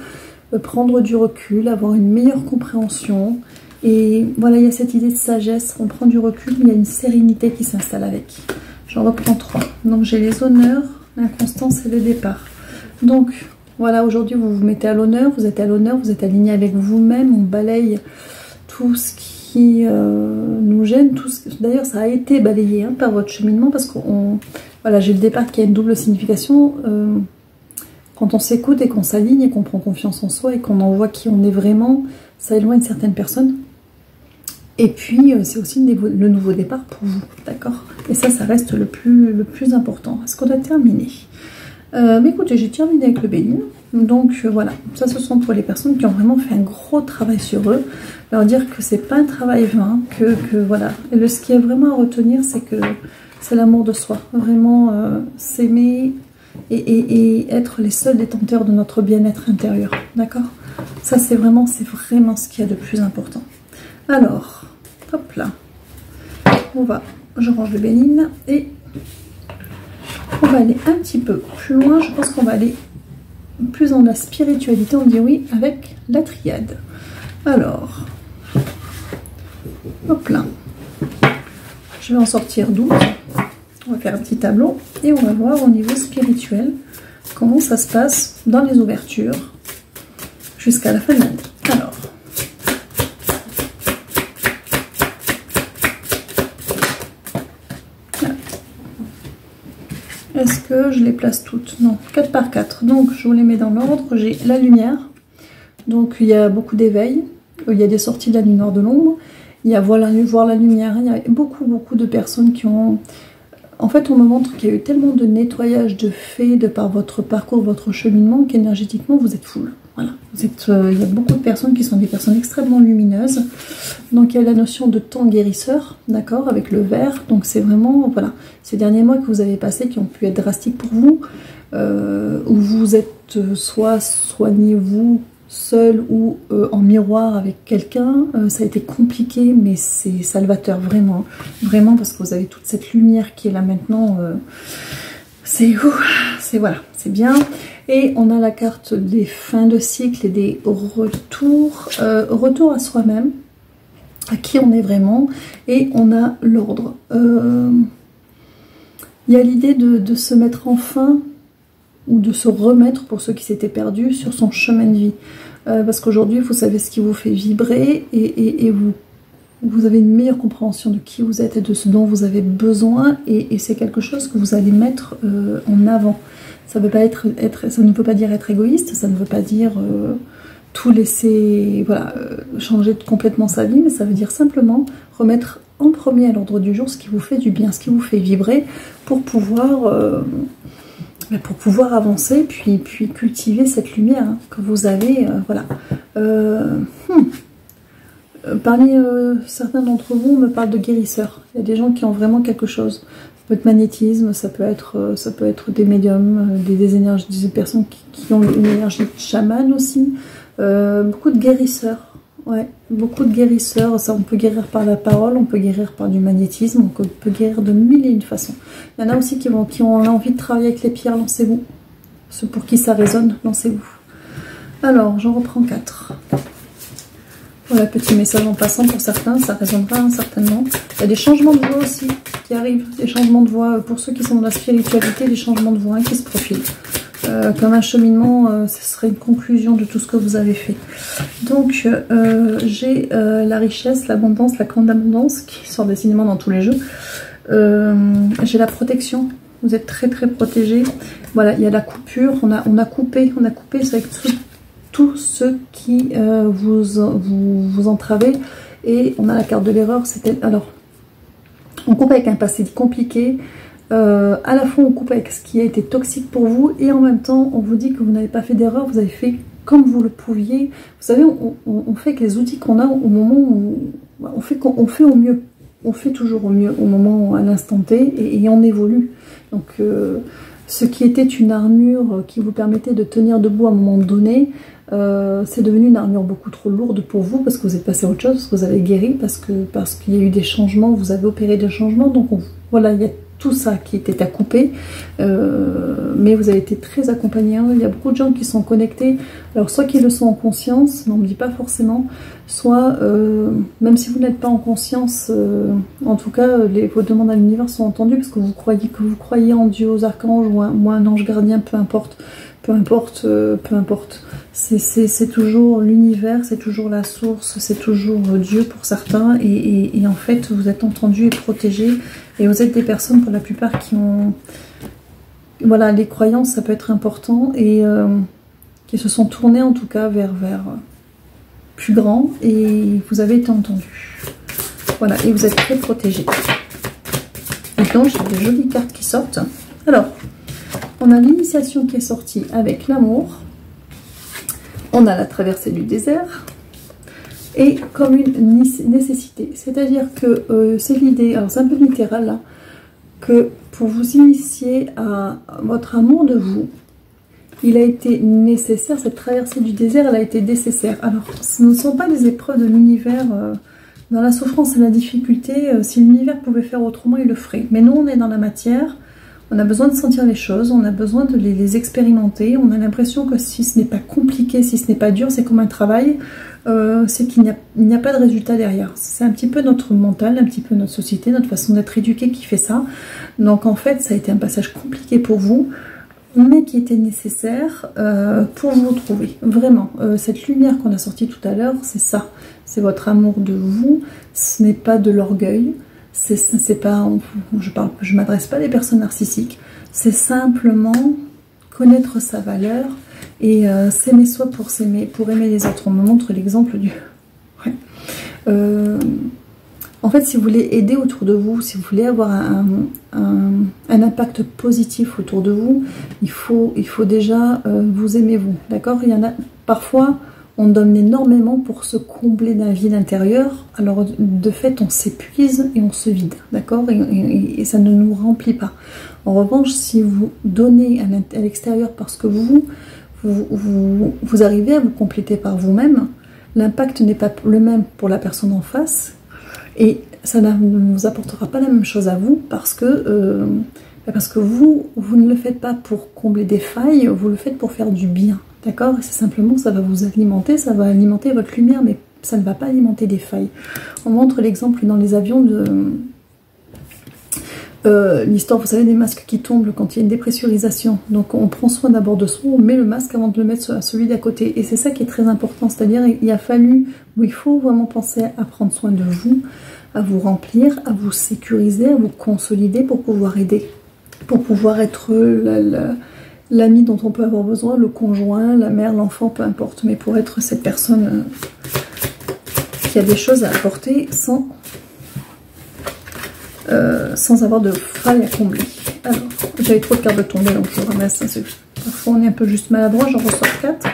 prendre du recul, avoir une meilleure compréhension. Et voilà, il y a cette idée de sagesse. On prend du recul, il y a une sérénité qui s'installe avec. J'en reprends 3. Donc j'ai les honneurs, l'inconstance et le départ. Donc voilà, aujourd'hui vous vous mettez à l'honneur, vous êtes aligné avec vous-même, on balaye tout ce qui nous gêne, d'ailleurs ça a été balayé par votre cheminement, parce que voilà, j'ai le départ qui a une double signification. Quand on s'écoute et qu'on s'aligne et qu'on prend confiance en soi et qu'on en voit qui on est vraiment, ça éloigne certaines personnes. Et puis c'est aussi le nouveau départ pour vous, d'accord? Et ça reste le plus important. Est-ce qu'on a terminé? Mais écoutez, j'ai terminé avec le bénin. Donc voilà, ça ce sont pour les personnes qui ont vraiment fait un gros travail sur eux. Leur dire que c'est pas un travail vain, que voilà. Et ce qui est vraiment à retenir, c'est que c'est l'amour de soi. Vraiment s'aimer et être les seuls détenteurs de notre bien-être intérieur. D'accord? Ça c'est vraiment ce qu'il y a de plus important. Alors, hop là. Je range le bénin et on va aller un petit peu plus loin. Je pense qu'on va aller plus dans la spiritualité, on dit oui, avec la triade. Alors, hop là. Je vais en sortir 12. On va faire un petit tableau et on va voir au niveau spirituel comment ça se passe dans les ouvertures jusqu'à la fin de l'année. Alors, est-ce que je les place toutes? Non, 4 par 4. Donc, je vous les mets dans l'ordre. J'ai la lumière. Donc, il y a beaucoup d'éveil. Il y a des sorties de la nuit noire de l'ombre. Il y a voir la lumière. Il y a beaucoup de personnes qui ont... En fait, on me montre qu'il y a eu tellement de nettoyage de fait de par votre parcours, votre cheminement, qu'énergétiquement, vous êtes full. Voilà. Il y a beaucoup de personnes qui sont des personnes extrêmement lumineuses. Donc, il y a la notion de temps guérisseur, d'accord, avec le vert. Donc, c'est vraiment, voilà, ces derniers mois que vous avez passés qui ont pu être drastiques pour vous, où vous êtes soit soignez-vous seul ou en miroir avec quelqu'un, ça a été compliqué, mais c'est salvateur, vraiment, vraiment, parce que vous avez toute cette lumière qui est là maintenant, voilà, c'est bien. Et on a la carte des fins de cycle et des retours, retour à soi-même, à qui on est vraiment, et on a l'ordre. Il y a l'idée de se mettre enfin, ou de se remettre, pour ceux qui s'étaient perdus, sur son chemin de vie. parce qu'aujourd'hui vous savez ce qui vous fait vibrer et vous avez une meilleure compréhension de qui vous êtes et de ce dont vous avez besoin, et c'est quelque chose que vous allez mettre en avant. Ça veut pas ça ne veut pas dire être égoïste, ça ne veut pas dire tout laisser, voilà, changer complètement sa vie, mais ça veut dire simplement remettre en premier à l'ordre du jour ce qui vous fait du bien, ce qui vous fait vibrer, pour pouvoir avancer, puis cultiver cette lumière hein, que vous avez, voilà. Parmi certains d'entre vous, on me parle de guérisseurs. Il y a des gens qui ont vraiment quelque chose. Ça peut être magnétisme, ça peut être des médiums, des énergies, des personnes qui ont une énergie de chaman aussi. Beaucoup de guérisseurs. Ouais, beaucoup de guérisseurs. Ça, on peut guérir par la parole, on peut guérir par du magnétisme, on peut guérir de mille et une façons. Il y en a aussi qui ont envie de travailler avec les pierres. Lancez-vous. Ceux pour qui ça résonne, lancez-vous. Alors, j'en reprends 4. Voilà, petit message en passant pour certains, ça résonnera certainement. Il y a des changements de voix aussi qui arrivent, des changements de voix pour ceux qui sont dans la spiritualité, des changements de voix hein, qui se profilent. Comme un cheminement, ce serait une conclusion de tout ce que vous avez fait. Donc, j'ai la richesse, l'abondance, la grande abondance qui sort décidément dans tous les jeux. J'ai la protection, vous êtes très très protégés. Voilà, il y a la coupure, on a coupé, c'est avec tous ceux qui vous entravez, et on a la carte de l'erreur. Alors on coupe avec un passé compliqué, à la fois on coupe avec ce qui a été toxique pour vous, et en même temps on vous dit que vous n'avez pas fait d'erreur, vous avez fait comme vous le pouviez. Vous savez, on fait avec les outils qu'on a au moment où on fait au mieux, on fait toujours au mieux au moment, à l'instant T, et on évolue. Donc ce qui était une armure qui vous permettait de tenir debout à un moment donné, c'est devenu une armure beaucoup trop lourde pour vous, parce que vous êtes passé à autre chose, parce que vous avez guéri, parce qu'il y a eu des changements, vous avez opéré des changements. Donc voilà, il y a tout ça qui était à couper, mais vous avez été très accompagné. Il y a beaucoup de gens qui sont connectés, alors soit qu'ils le sont en conscience, mais on ne me dit pas forcément, soit même si vous n'êtes pas en conscience, en tout cas vos demandes à l'univers sont entendues, parce que vous croyez en Dieu, aux archanges ou un ange gardien, peu importe. C'est toujours l'univers, c'est toujours la source, c'est toujours Dieu pour certains, et en fait vous êtes entendus et protégés, et vous êtes des personnes pour la plupart qui ont, voilà, les croyances, ça peut être important, et qui se sont tournées en tout cas vers plus grand, et vous avez été entendus. Voilà, et vous êtes très protégés. Et donc j'ai des jolies cartes qui sortent. Alors, on a l'initiation qui est sortie avec l'amour. On a la traversée du désert. Et comme une nécessité. C'est-à-dire que c'est l'idée, alors c'est un peu littéral là, que pour vous initier à votre amour de vous, il a été nécessaire, cette traversée du désert, elle a été nécessaire. Alors, ce ne sont pas des épreuves de l'univers, dans la souffrance et la difficulté, si l'univers pouvait faire autrement, il le ferait. Mais nous, on est dans la matière. On a besoin de sentir les choses, on a besoin de les expérimenter. On a l'impression que si ce n'est pas compliqué, si ce n'est pas dur, c'est comme un travail, c'est qu'il n'y a pas de résultat derrière. C'est un petit peu notre mental, un petit peu notre société, notre façon d'être éduqué qui fait ça. Donc en fait, ça a été un passage compliqué pour vous, mais qui était nécessaire pour vous trouver. Vraiment, cette lumière qu'on a sortie tout à l'heure, c'est ça. C'est votre amour de vous, ce n'est pas de l'orgueil. C'est pas, je m'adresse pas à des personnes narcissiques, c'est simplement connaître sa valeur et s'aimer soi pour aimer les autres. On me montre l'exemple du... Ouais. En fait, si vous voulez aider autour de vous, si vous voulez avoir un impact positif autour de vous, il faut déjà vous aimer vous, d'accord? Il y en a parfois... On donne énormément pour se combler d'un vide intérieur. Alors de fait, on s'épuise et on se vide, d'accord, et ça ne nous remplit pas. En revanche, si vous donnez à l'extérieur parce que vous arrivez à vous compléter par vous-même, l'impact n'est pas le même pour la personne en face, et ça ne vous apportera pas la même chose à vous, parce que vous ne le faites pas pour combler des failles, vous le faites pour faire du bien. D'accord? C'est simplement, ça va vous alimenter, ça va alimenter votre lumière, mais ça ne va pas alimenter des failles. On montre l'exemple dans les avions L'histoire, vous savez, des masques qui tombent quand il y a une dépressurisation. Donc on prend soin d'abord de soi, on met le masque avant de le mettre à celui d'à côté. Et c'est ça qui est très important, c'est-à-dire il a fallu, où il faut vraiment penser à prendre soin de vous, à vous remplir, à vous sécuriser, à vous consolider pour pouvoir aider, pour pouvoir être l'ami dont on peut avoir besoin, le conjoint, la mère, l'enfant, peu importe, mais pour être cette personne qui a des choses à apporter sans avoir de faille à combler. Alors, j'avais trop de cartes de tomber, donc je ramasse. Parfois, on est un peu juste maladroit, j'en ressors 4.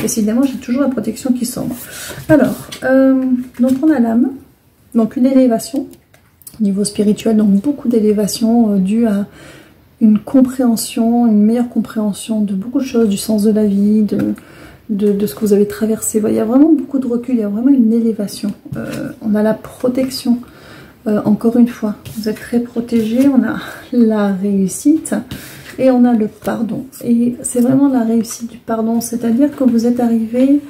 Décidément, j'ai toujours la protection qui sombre. Alors, donc on a l'âme, donc une élévation au niveau spirituel, donc beaucoup d'élévation due à une compréhension, une meilleure compréhension de beaucoup de choses, du sens de la vie, de ce que vous avez traversé. Il y a vraiment beaucoup de recul, il y a vraiment une élévation. On a la protection. Encore une fois, vous êtes très protégé, on a la réussite et on a le pardon. Et c'est vraiment la réussite du pardon, c'est-à-dire que vous êtes arrivé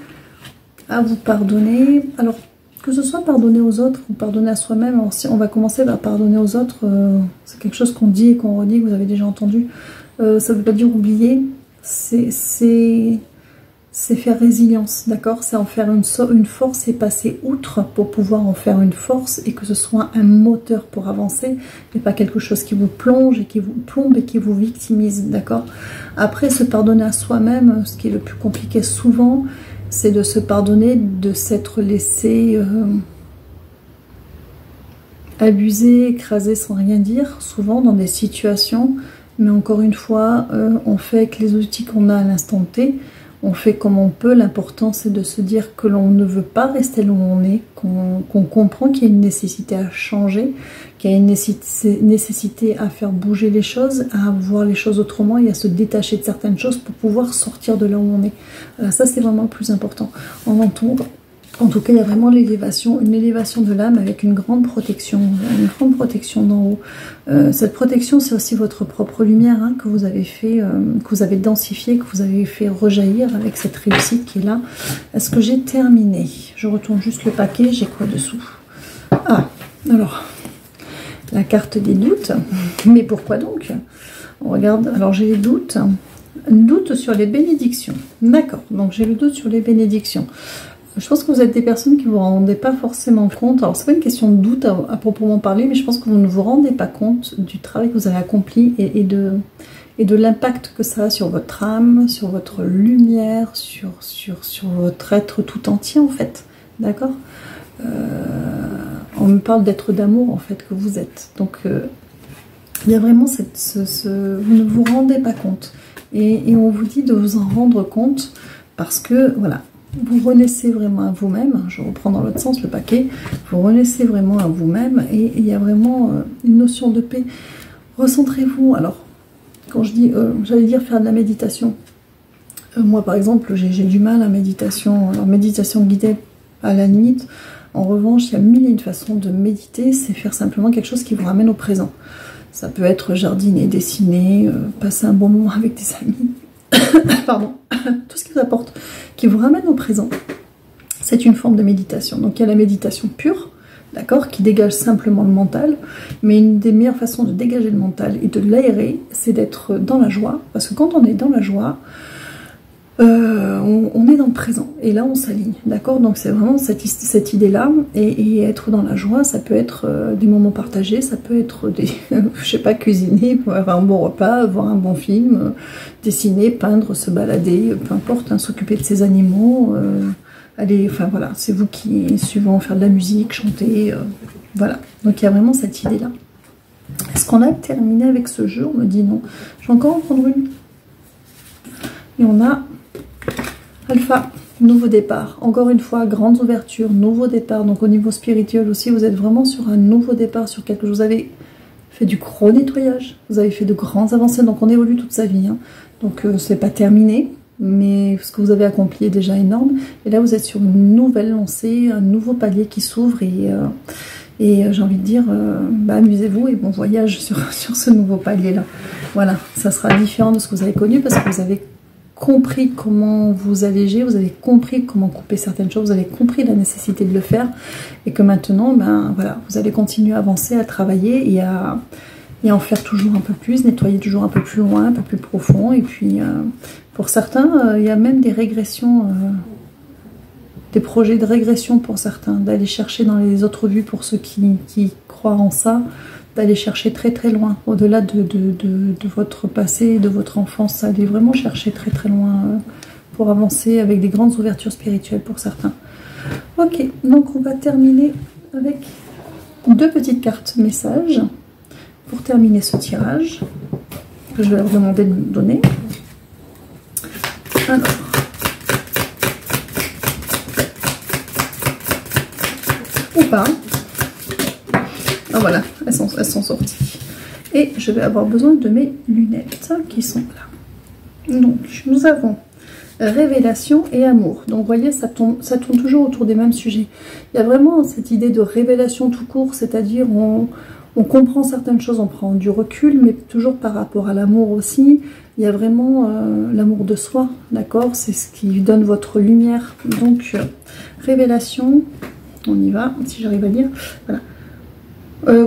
à vous pardonner. Alors, que ce soit pardonner aux autres ou pardonner à soi-même, on va commencer par pardonner aux autres. C'est quelque chose qu'on dit et qu'on redit, que vous avez déjà entendu. Ça ne veut pas dire oublier, c'est faire résilience, d'accord? C'est en faire une force et passer outre pour pouvoir en faire une force et que ce soit un moteur pour avancer et pas quelque chose qui vous plonge et qui vous plombe et qui vous victimise, d'accord? Après, se pardonner à soi-même, ce qui est le plus compliqué souvent, c'est de se pardonner, de s'être laissé abuser, écraser sans rien dire, souvent dans des situations, mais encore une fois, on fait avec les outils qu'on a à l'instant T. On fait comme on peut, l'important c'est de se dire que l'on ne veut pas rester là où on est, qu'on comprend qu'il y a une nécessité à changer, qu'il y a une nécessité à faire bouger les choses, à voir les choses autrement et à se détacher de certaines choses pour pouvoir sortir de là où on est. Voilà, ça c'est vraiment le plus important. En tout cas, il y a vraiment l'élévation, une élévation de l'âme avec une grande protection d'en haut. Cette protection, c'est aussi votre propre lumière hein, que vous avez fait, que vous avez densifié, que vous avez fait rejaillir avec cette réussite qui est là. Est-ce que j'ai terminé? Je retourne juste le paquet, j'ai quoi dessous? Ah, alors, la carte des doutes. Mais pourquoi donc? On regarde, alors j'ai les doutes. Doute sur les bénédictions. D'accord, donc j'ai le doute sur les bénédictions. Je pense que vous êtes des personnes qui ne vous rendez pas forcément compte. Alors, c'est pas une question de doute à proprement parler, mais je pense que vous ne vous rendez pas compte du travail que vous avez accompli et de l'impact que ça a sur votre âme, sur votre lumière, sur votre être tout entier, en fait. D'accord? On me parle d'être d'amour, en fait, que vous êtes. Donc, il y a vraiment vous ne vous rendez pas compte. Et on vous dit de vous en rendre compte parce que, voilà, vous renaissez vraiment à vous-même, je reprends dans l'autre sens le paquet, vous renaissez vraiment à vous-même et il y a vraiment une notion de paix. Recentrez-vous. Alors, quand je dis, j'allais dire faire de la méditation. Moi, par exemple, j'ai du mal à méditation. Alors, méditation guidée à la limite. En revanche, il y a mille et une façons de méditer, c'est faire simplement quelque chose qui vous ramène au présent. Ça peut être jardiner, dessiner, passer un bon moment avec des amis. Pardon, tout ce qui vous apporte, qui vous ramène au présent, c'est une forme de méditation. Donc il y a la méditation pure, d'accord, qui dégage simplement le mental, mais une des meilleures façons de dégager le mental et de l'aérer, c'est d'être dans la joie, parce que quand on est dans la joie, on est dans le présent, et là on s'aligne, d'accord? Donc c'est vraiment cette idée-là, et être dans la joie, ça peut être des moments partagés, ça peut être des, je sais pas, cuisiner, avoir un bon repas, voir un bon film, dessiner, peindre, se balader, peu importe, hein, s'occuper de ses animaux, aller, enfin voilà, c'est vous qui, suivant, faire de la musique, chanter, voilà. Donc il y a vraiment cette idée-là. Est-ce qu'on a terminé avec ce jeu? On me dit non. Je vais encore en prendre une. Et on a Alpha, nouveau départ. Encore une fois, grandes ouvertures, nouveau départ. Donc au niveau spirituel aussi, vous êtes vraiment sur un nouveau départ, sur quelque chose. Vous avez fait du gros nettoyage, vous avez fait de grandes avancées. Donc on évolue toute sa vie. Hein. Donc c'est pas terminé, mais ce que vous avez accompli est déjà énorme. Et là, vous êtes sur une nouvelle lancée, un nouveau palier qui s'ouvre et j'ai envie de dire, amusez-vous et bon voyage sur ce nouveau palier-là. Voilà, ça sera différent de ce que vous avez connu parce que vous avez compris comment vous alléger, vous avez compris comment couper certaines choses, vous avez compris la nécessité de le faire et que maintenant, voilà, vous allez continuer à avancer, à travailler et et en faire toujours un peu plus, nettoyer toujours un peu plus loin, un peu plus profond. Et puis pour certains, il y a même des régressions, des projets de régression pour certains, d'aller chercher dans les autres vues pour ceux qui croient en ça, d'aller chercher très très loin, au-delà de votre passé, de votre enfance, aller vraiment chercher très très loin pour avancer avec des grandes ouvertures spirituelles pour certains. Ok, donc on va terminer avec 2 petites cartes messages pour terminer ce tirage que je vais leur demander de me donner. Alors, ou pas. Ah voilà, elles sont sorties. Et je vais avoir besoin de mes lunettes qui sont là. Donc, nous avons révélation et amour. Donc, vous voyez, ça tourne toujours autour des mêmes sujets. Il y a vraiment cette idée de révélation tout court, c'est-à-dire on comprend certaines choses, on prend du recul, mais toujours par rapport à l'amour aussi. Il y a vraiment l'amour de soi, d'accord? C'est ce qui donne votre lumière. Donc, révélation, on y va, si j'arrive à lire. Voilà.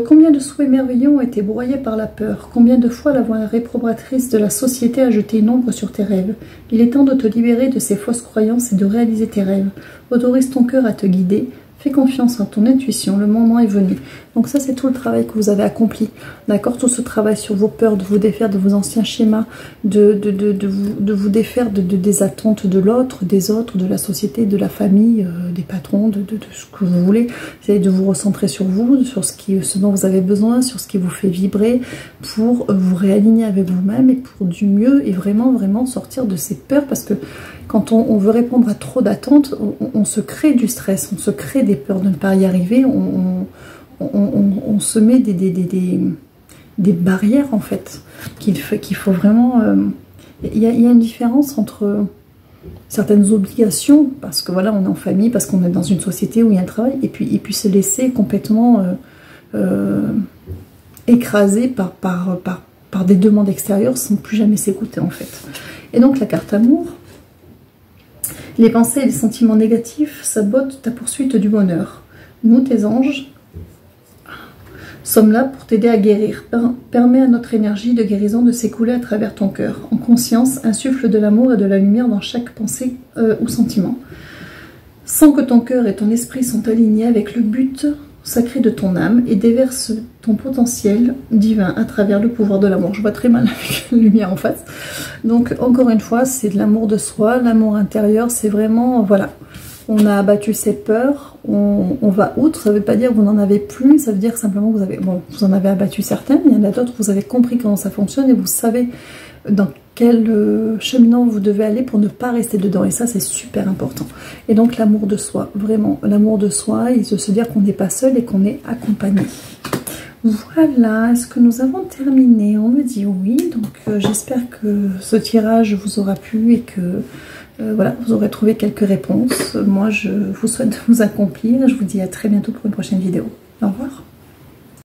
Combien de souhaits merveilleux ont été broyés par la peur? Combien de fois la voix réprobatrice de la société a jeté une ombre sur tes rêves? Il est temps de te libérer de ces fausses croyances et de réaliser tes rêves. Autorise ton cœur à te guider. Fais confiance en ton intuition, le moment est venu. Donc ça, c'est tout le travail que vous avez accompli. D'accord? Tout ce travail sur vos peurs, de vous défaire de vos anciens schémas, de vous défaire des attentes de l'autre, des autres, de la société, de la famille, des patrons, de ce que vous voulez. Essayez de vous recentrer sur vous, sur ce dont vous avez besoin, sur ce qui vous fait vibrer, pour vous réaligner avec vous-même et pour du mieux et vraiment, vraiment sortir de ces peurs, parce que quand on veut répondre à trop d'attentes, on se crée du stress, on se crée des peurs de ne pas y arriver, on se met des barrières en fait, qu'il faut vraiment... Il y a une différence entre certaines obligations, parce que voilà, on est en famille, parce qu'on est dans une société où il y a un travail, et puis se laisser complètement écraser par des demandes extérieures sans plus jamais s'écouter en fait. Et donc la carte amour, les pensées et les sentiments négatifs sabotent ta poursuite du bonheur. Nous, tes anges, sommes là pour t'aider à guérir. Permets à notre énergie de guérison de s'écouler à travers ton cœur. En conscience, insuffle de l'amour et de la lumière dans chaque pensée ou sentiment. Sens que ton cœur et ton esprit sont alignés avec le but sacré de ton âme et déverse ton potentiel divin à travers le pouvoir de l'amour. Je vois très mal avec la lumière en face. Donc, encore une fois, c'est de l'amour de soi, l'amour intérieur, c'est vraiment, voilà, on a abattu ses peurs, on va outre, ça ne veut pas dire que vous n'en avez plus, ça veut dire simplement que vous avez, bon, vous en avez abattu certaines, il y en a d'autres, vous avez compris comment ça fonctionne et vous savez dans quel cheminement vous devez aller pour ne pas rester dedans, et ça c'est super important. Et donc l'amour de soi, vraiment l'amour de soi, et de se dire qu'on n'est pas seul et qu'on est accompagné. Voilà, est-ce que nous avons terminé? On me dit oui, donc j'espère que ce tirage vous aura plu et que voilà, vous aurez trouvé quelques réponses. Moi je vous souhaite de vous accomplir et je vous dis à très bientôt pour une prochaine vidéo. Au revoir.